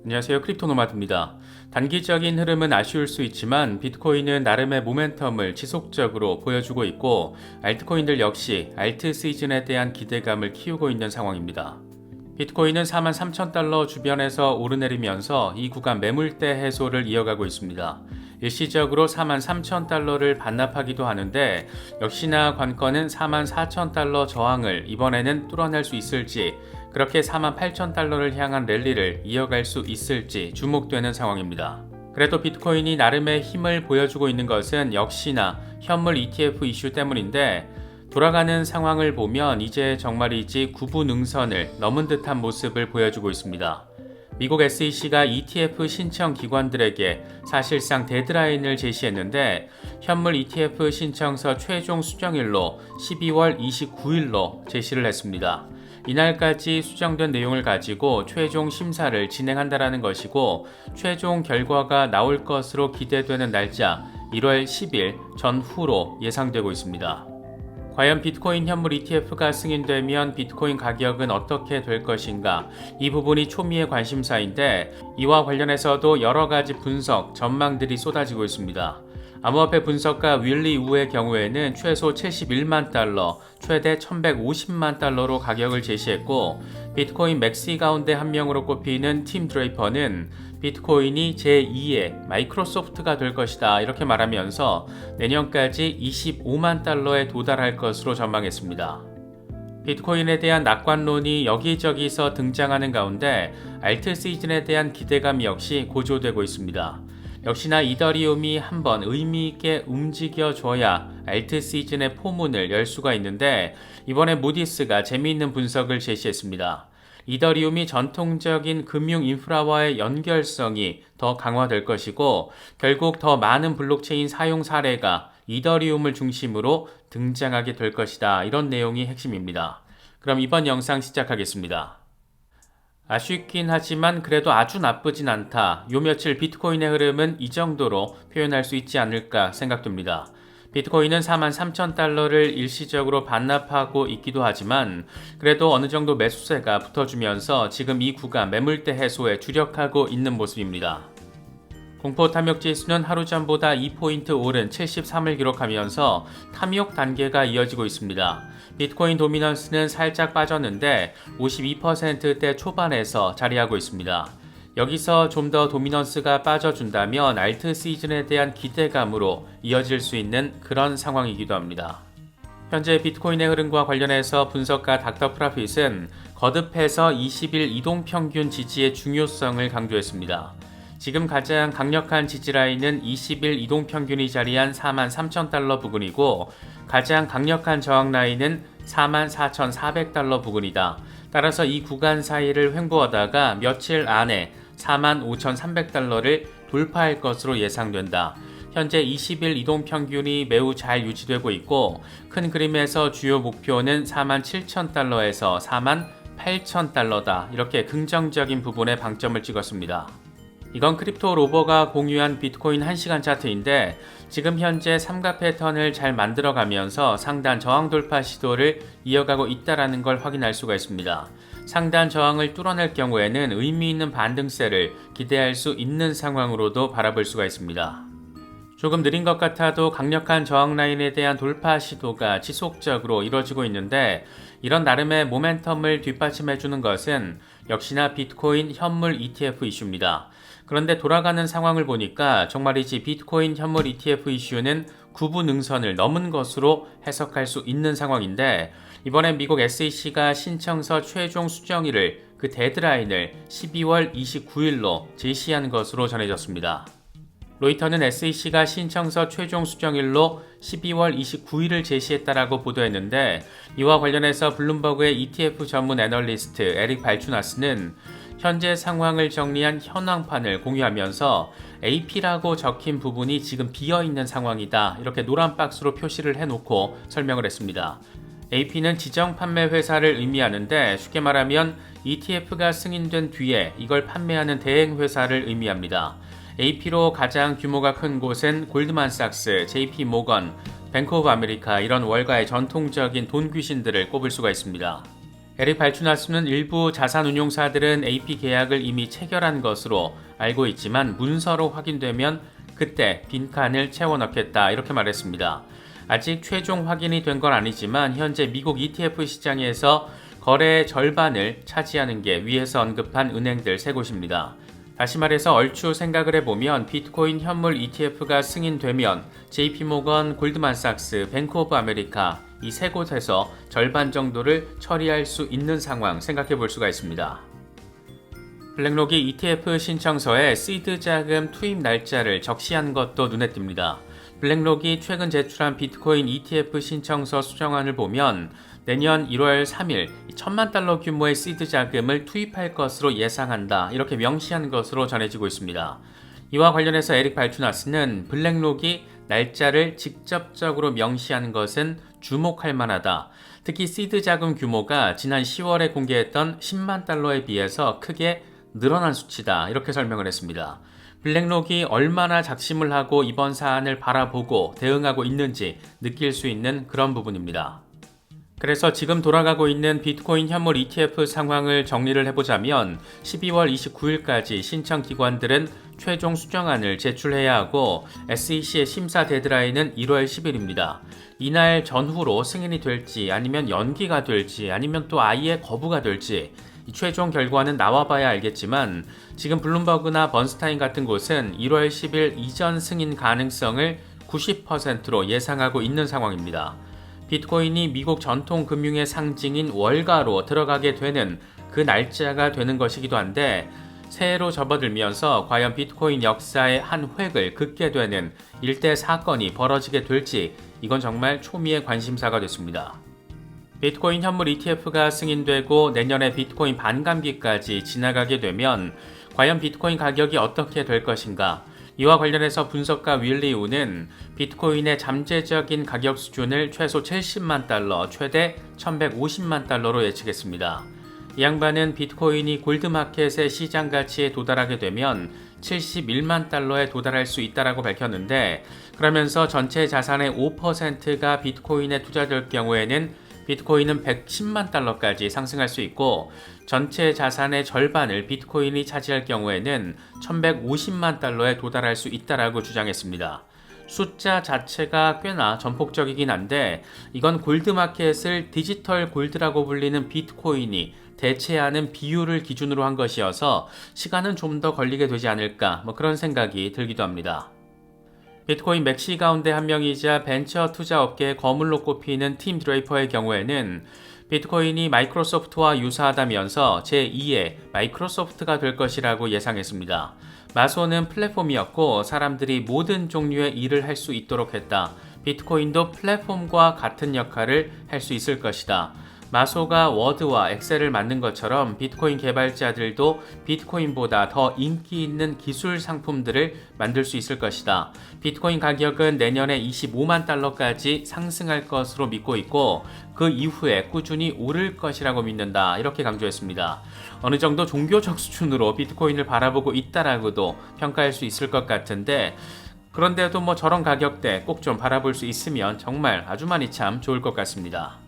안녕하세요. 크립토노마드입니다. 단기적인 흐름은 아쉬울 수 있지만 비트코인은 나름의 모멘텀을 지속적으로 보여주고 있고 알트코인들 역시 알트 시즌에 대한 기대감을 키우고 있는 상황입니다. 비트코인은 43,000달러 주변에서 오르내리면서 이 구간 매물대 해소를 이어가고 있습니다. 일시적으로 43,000달러를 반납하기도 하는데 역시나 관건은 44,000달러 저항을 이번에는 뚫어낼 수 있을지, 그렇게 48,000달러를 향한 랠리를 이어갈 수 있을지 주목되는 상황입니다. 그래도 비트코인이 나름의 힘을 보여주고 있는 것은 역시나 현물 ETF 이슈 때문인데, 돌아가는 상황을 보면 이제 정말이지 구부능선을 넘은 듯한 모습을 보여주고 있습니다. 미국 SEC가 ETF 신청 기관들에게 사실상 데드라인을 제시했는데 현물 ETF 신청서 최종 수정일로 12월 29일로 제시를 했습니다. 이날까지 수정된 내용을 가지고 최종 심사를 진행한다라는 것이고, 최종 결과가 나올 것으로 기대되는 날짜 1월 10일 전후로 예상되고 있습니다. 과연 비트코인 현물 ETF가 승인되면 비트코인 가격은 어떻게 될 것인가? 이 부분이 초미의 관심사인데, 이와 관련해서도 여러 가지 분석, 전망들이 쏟아지고 있습니다. 암호화폐 분석가 윌리 우의 경우에는 최소 71만 달러, 최대 1150만 달러로 가격을 제시했고, 비트코인 맥시 가운데 한 명으로 꼽히는 팀 드레이퍼는 비트코인이 제2의 마이크로소프트가 될 것이다 이렇게 말하면서 내년까지 25만 달러에 도달할 것으로 전망했습니다. 비트코인에 대한 낙관론이 여기저기서 등장하는 가운데 알트 시즌에 대한 기대감 역시 고조되고 있습니다. 역시나 이더리움이 한번 의미있게 움직여줘야 알트 시즌의 포문을 열 수가 있는데, 이번에 무디스가 재미있는 분석을 제시했습니다. 이더리움이 전통적인 금융 인프라와의 연결성이 더 강화될 것이고, 결국 더 많은 블록체인 사용 사례가 이더리움을 중심으로 등장하게 될 것이다. 이런 내용이 핵심입니다. 그럼 이번 영상 시작하겠습니다. 아쉽긴 하지만 그래도 아주 나쁘진 않다. 요 며칠 비트코인의 흐름은 이 정도로 표현할 수 있지 않을까 생각됩니다. 비트코인은 43,000달러를 일시적으로 반납하고 있기도 하지만 그래도 어느 정도 매수세가 붙어주면서 지금 이 구간 매물대 해소에 주력하고 있는 모습입니다. 공포 탐욕 지수는 하루 전보다 2포인트 오른 73을 기록하면서 탐욕 단계가 이어지고 있습니다. 비트코인 도미넌스는 살짝 빠졌는데 52%대 초반에서 자리하고 있습니다. 여기서 좀 더 도미넌스가 빠져준다면 알트 시즌에 대한 기대감으로 이어질 수 있는 그런 상황이기도 합니다. 현재 비트코인의 흐름과 관련해서 분석가 닥터 프라핏은 거듭해서 20일 이동평균 지지의 중요성을 강조했습니다. 지금 가장 강력한 지지라인은 20일 이동평균이 자리한 43,000달러 부근이고, 가장 강력한 저항라인은 44,400달러 부근이다. 따라서 이 구간 사이를 횡보하다가 며칠 안에 45,300달러를 돌파할 것으로 예상된다. 현재 20일 이동평균이 매우 잘 유지되고 있고, 큰 그림에서 주요 목표는 47,000달러에서 48,000달러다. 이렇게 긍정적인 부분에 방점을 찍었습니다. 이건 크립토 로버가 공유한 비트코인 1시간 차트인데, 지금 현재 삼각 패턴을 잘 만들어가면서 상단 저항 돌파 시도를 이어가고 있다는 걸 확인할 수가 있습니다. 상단 저항을 뚫어낼 경우에는 의미 있는 반등세를 기대할 수 있는 상황으로도 바라볼 수가 있습니다. 조금 느린 것 같아도 강력한 저항 라인에 대한 돌파 시도가 지속적으로 이뤄지고 있는데, 이런 나름의 모멘텀을 뒷받침해주는 것은 역시나 비트코인 현물 ETF 이슈입니다. 그런데 돌아가는 상황을 보니까 정말이지 비트코인 현물 ETF 이슈는 구부능선을 넘은 것으로 해석할 수 있는 상황인데, 이번엔 미국 SEC가 신청서 최종 수정일을, 그 데드라인을 12월 29일로 제시한 것으로 전해졌습니다. 로이터는 SEC가 신청서 최종 수정일로 12월 29일을 제시했다라고 보도했는데, 이와 관련해서 블룸버그의 ETF 전문 애널리스트 에릭 발추나스는 현재 상황을 정리한 현황판을 공유하면서 AP라고 적힌 부분이 지금 비어있는 상황이다. 이렇게 노란 박스로 표시를 해놓고 설명을 했습니다. AP는 지정 판매 회사를 의미하는데, 쉽게 말하면 ETF가 승인된 뒤에 이걸 판매하는 대행 회사를 의미합니다. AP로 가장 규모가 큰 곳은 골드만삭스, JP 모건, 뱅크 오브 아메리카, 이런 월가의 전통적인 돈 귀신들을 꼽을 수가 있습니다. 에릭 발추나스는 일부 자산운용사들은 AP 계약을 이미 체결한 것으로 알고 있지만 문서로 확인되면 그때 빈칸을 채워 넣겠다 이렇게 말했습니다. 아직 최종 확인이 된 건 아니지만 현재 미국 ETF 시장에서 거래의 절반을 차지하는 게 위에서 언급한 은행들 세 곳입니다. 다시 말해서 얼추 생각을 해보면 비트코인 현물 ETF가 승인되면 JP모건, 골드만삭스, 뱅크 오브 아메리카 이 세 곳에서 절반 정도를 처리할 수 있는 상황 생각해 볼 수가 있습니다. 블랙록이 ETF 신청서에 시드 자금 투입 날짜를 적시한 것도 눈에 띕니다. 블랙록이 최근 제출한 비트코인 ETF 신청서 수정안을 보면 내년 1월 3일 1,000만 달러 규모의 시드 자금을 투입할 것으로 예상한다 이렇게 명시한 것으로 전해지고 있습니다. 이와 관련해서 에릭 발추나스는 블랙록이 날짜를 직접적으로 명시한 것은 주목할 만하다. 특히 시드 자금 규모가 지난 10월에 공개했던 10만 달러에 비해서 크게 늘어난 수치다 이렇게 설명을 했습니다. 블랙록이 얼마나 작심을 하고 이번 사안을 바라보고 대응하고 있는지 느낄 수 있는 그런 부분입니다. 그래서 지금 돌아가고 있는 비트코인 현물 ETF 상황을 정리를 해보자면 12월 29일까지 신청 기관들은 최종 수정안을 제출해야 하고 SEC의 심사 데드라인은 1월 10일입니다. 이날 전후로 승인이 될지 아니면 연기가 될지 아니면 또 아예 거부가 될지 최종 결과는 나와봐야 알겠지만 지금 블룸버그나 번스타인 같은 곳은 1월 10일 이전 승인 가능성을 90%로 예상하고 있는 상황입니다. 비트코인이 미국 전통 금융의 상징인 월가로 들어가게 되는 그 날짜가 되는 것이기도 한데 새해로 접어들면서 과연 비트코인 역사의 한 획을 긋게 되는 일대 사건이 벌어지게 될지 이건 정말 초미의 관심사가 됐습니다. 비트코인 현물 ETF가 승인되고 내년에 비트코인 반감기까지 지나가게 되면 과연 비트코인 가격이 어떻게 될 것인가? 이와 관련해서 분석가 윌리 우는 비트코인의 잠재적인 가격 수준을 최소 70만 달러, 최대 1150만 달러로 예측했습니다. 이 양반은 비트코인이 골드마켓의 시장 가치에 도달하게 되면 71만 달러에 도달할 수 있다고 밝혔는데 그러면서 전체 자산의 5%가 비트코인에 투자될 경우에는 비트코인은 110만 달러까지 상승할 수 있고 전체 자산의 절반을 비트코인이 차지할 경우에는 1150만 달러에 도달할 수 있다고 주장했습니다. 숫자 자체가 꽤나 전폭적이긴 한데 이건 골드마켓을 디지털 골드라고 불리는 비트코인이 대체하는 비율을 기준으로 한 것이어서 시간은 좀 더 걸리게 되지 않을까 그런 생각이 들기도 합니다. 비트코인 맥시 가운데 한 명이자 벤처 투자 업계의 거물로 꼽히는 팀 드레이퍼의 경우에는 비트코인이 마이크로소프트와 유사하다면서 제2의 마이크로소프트가 될 것이라고 예상했습니다. 마소는 플랫폼이었고 사람들이 모든 종류의 일을 할 수 있도록 했다. 비트코인도 플랫폼과 같은 역할을 할 수 있을 것이다. 마소가 워드와 엑셀을 만든 것처럼 비트코인 개발자들도 비트코인보다 더 인기 있는 기술 상품들을 만들 수 있을 것이다. 비트코인 가격은 내년에 25만 달러까지 상승할 것으로 믿고 있고 그 이후에 꾸준히 오를 것이라고 믿는다. 이렇게 강조했습니다. 어느 정도 종교적 수준으로 비트코인을 바라보고 있다라고도 평가할 수 있을 것 같은데 그런데도 저런 가격대 꼭 좀 바라볼 수 있으면 정말 아주 많이 참 좋을 것 같습니다.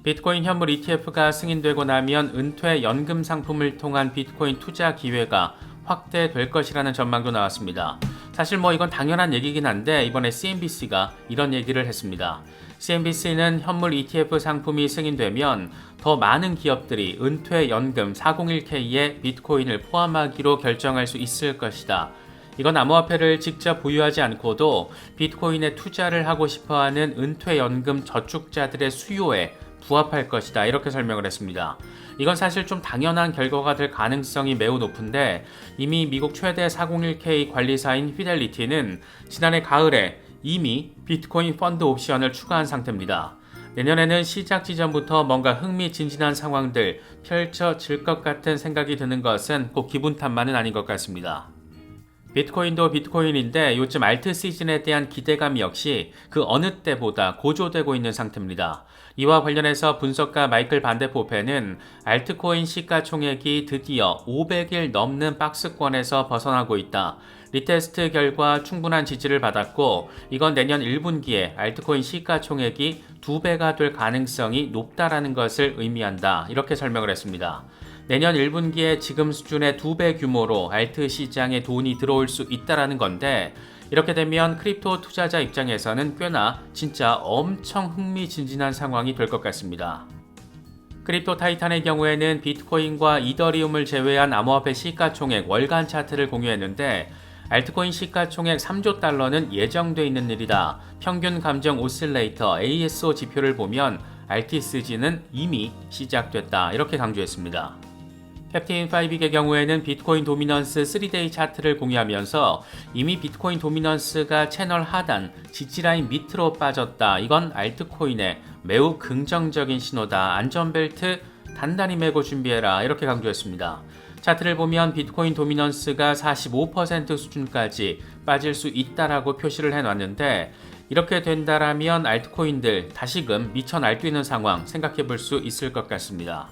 비트코인 현물 ETF가 승인되고 나면 은퇴 연금 상품을 통한 비트코인 투자 기회가 확대될 것이라는 전망도 나왔습니다. 사실 이건 당연한 얘기긴 한데 이번에 CNBC가 이런 얘기를 했습니다. CNBC는 현물 ETF 상품이 승인되면 더 많은 기업들이 은퇴 연금 401k에 비트코인을 포함하기로 결정할 수 있을 것이다. 이건 암호화폐를 직접 보유하지 않고도 비트코인에 투자를 하고 싶어하는 은퇴연금 저축자들의 수요에 부합할 것이다. 이렇게 설명을 했습니다. 이건 사실 좀 당연한 결과가 될 가능성이 매우 높은데 이미 미국 최대 401k 관리사인 피델리티는 지난해 가을에 이미 비트코인 펀드 옵션을 추가한 상태입니다. 내년에는 시작 지점부터 뭔가 흥미진진한 상황들 펼쳐질 것 같은 생각이 드는 것은 꼭 기분 탓만은 아닌 것 같습니다. 비트코인도 비트코인인데 요즘 알트 시즌에 대한 기대감 역시 그 어느 때보다 고조되고 있는 상태입니다. 이와 관련해서 분석가 마이클 반데포페는 알트코인 시가총액이 드디어 500일 넘는 박스권에서 벗어나고 있다. 리테스트 결과 충분한 지지를 받았고 이건 내년 1분기에 알트코인 시가총액이 2배가 될 가능성이 높다라는 것을 의미한다. 이렇게 설명을 했습니다. 내년 1분기에 지금 수준의 2배 규모로 알트 시장에 돈이 들어올 수 있다라는 건데 이렇게 되면 크립토 투자자 입장에서는 꽤나 진짜 엄청 흥미진진한 상황이 될 것 같습니다. 크립토 타이탄의 경우에는 비트코인과 이더리움을 제외한 암호화폐 시가총액 월간 차트를 공유했는데 알트코인 시가총액 3조 달러는 예정돼 있는 일이다. 평균 감정 오실레이터 ASO 지표를 보면 RTSG는 이미 시작됐다. 이렇게 강조했습니다. 캡틴 5빅의 경우에는 비트코인 도미넌스 3데이 차트를 공유하면서 이미 비트코인 도미넌스가 채널 하단 지지라인 밑으로 빠졌다. 이건 알트코인의 매우 긍정적인 신호다. 안전벨트 단단히 매고 준비해라. 이렇게 강조했습니다. 차트를 보면 비트코인 도미넌스가 45% 수준까지 빠질 수 있다라고 표시를 해놨는데 이렇게 된다라면 알트코인들 다시금 미쳐 날뛰는 상황 생각해 볼 수 있을 것 같습니다.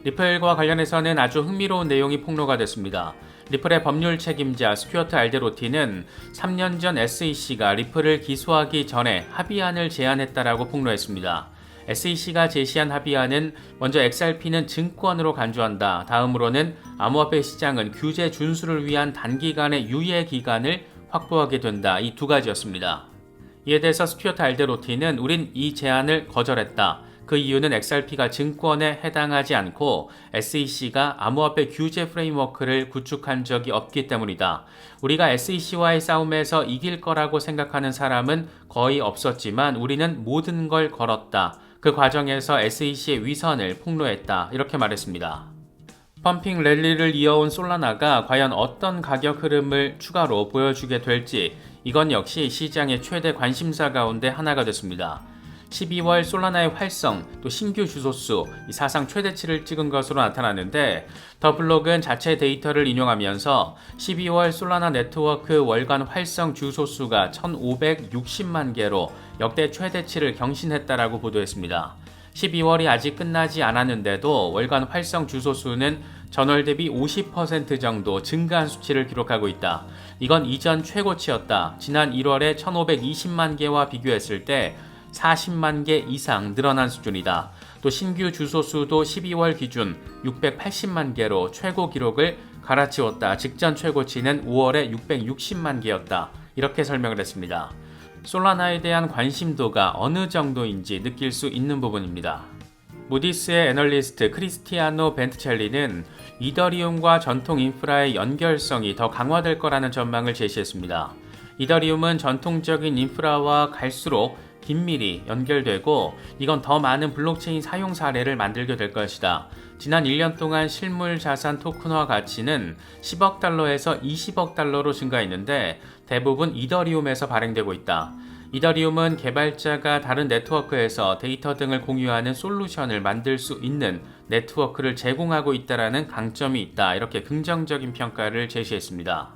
리플과 관련해서는 아주 흥미로운 내용이 폭로가 됐습니다. 리플의 법률 책임자 스튜어트 알데로티는 3년 전 SEC가 리플을 기소하기 전에 합의안을 제안했다라고 폭로했습니다. SEC가 제시한 합의안은 먼저 XRP는 증권으로 간주한다. 다음으로는 암호화폐 시장은 규제 준수를 위한 단기간의 유예 기간을 확보하게 된다. 이 두 가지였습니다. 이에 대해서 스튜어트 알데로티는 우린 이 제안을 거절했다. 그 이유는 XRP가 증권에 해당하지 않고 SEC가 암호화폐 규제 프레임워크를 구축한 적이 없기 때문이다. 우리가 SEC와의 싸움에서 이길 거라고 생각하는 사람은 거의 없었지만 우리는 모든 걸 걸었다. 그 과정에서 SEC의 위선을 폭로했다. 이렇게 말했습니다. 펌핑 랠리를 이어온 솔라나가 과연 어떤 가격 흐름을 추가로 보여주게 될지 이건 역시 시장의 최대 관심사 가운데 하나가 됐습니다. 12월 솔라나의 활성, 또 신규 주소수, 사상 최대치를 찍은 것으로 나타났는데 더블록은 자체 데이터를 인용하면서 12월 솔라나 네트워크 월간 활성 주소수가 1,560만 개로 역대 최대치를 경신했다라고 보도했습니다. 12월이 아직 끝나지 않았는데도 월간 활성 주소수는 전월 대비 50% 정도 증가한 수치를 기록하고 있다. 이건 이전 최고치였다. 지난 1월에 1,520만 개와 비교했을 때 40만 개 이상 늘어난 수준이다. 또 신규 주소수도 12월 기준 680만 개로 최고 기록을 갈아치웠다. 직전 최고치는 5월에 660만 개였다. 이렇게 설명을 했습니다. 솔라나에 대한 관심도가 어느 정도인지 느낄 수 있는 부분입니다. 무디스의 애널리스트 크리스티아노 벤트첼리는 이더리움과 전통 인프라의 연결성이 더 강화될 거라는 전망을 제시했습니다. 이더리움은 전통적인 인프라와 갈수록 긴밀히 연결되고 이건 더 많은 블록체인 사용 사례를 만들게 될 것이다. 지난 1년 동안 실물 자산 토큰화 가치는 10억 달러에서 20억 달러로 증가했는데 대부분 이더리움에서 발행되고 있다. 이더리움은 개발자가 다른 네트워크에서 데이터 등을 공유하는 솔루션을 만들 수 있는 네트워크를 제공하고 있다는 강점이 있다. 이렇게 긍정적인 평가를 제시했습니다.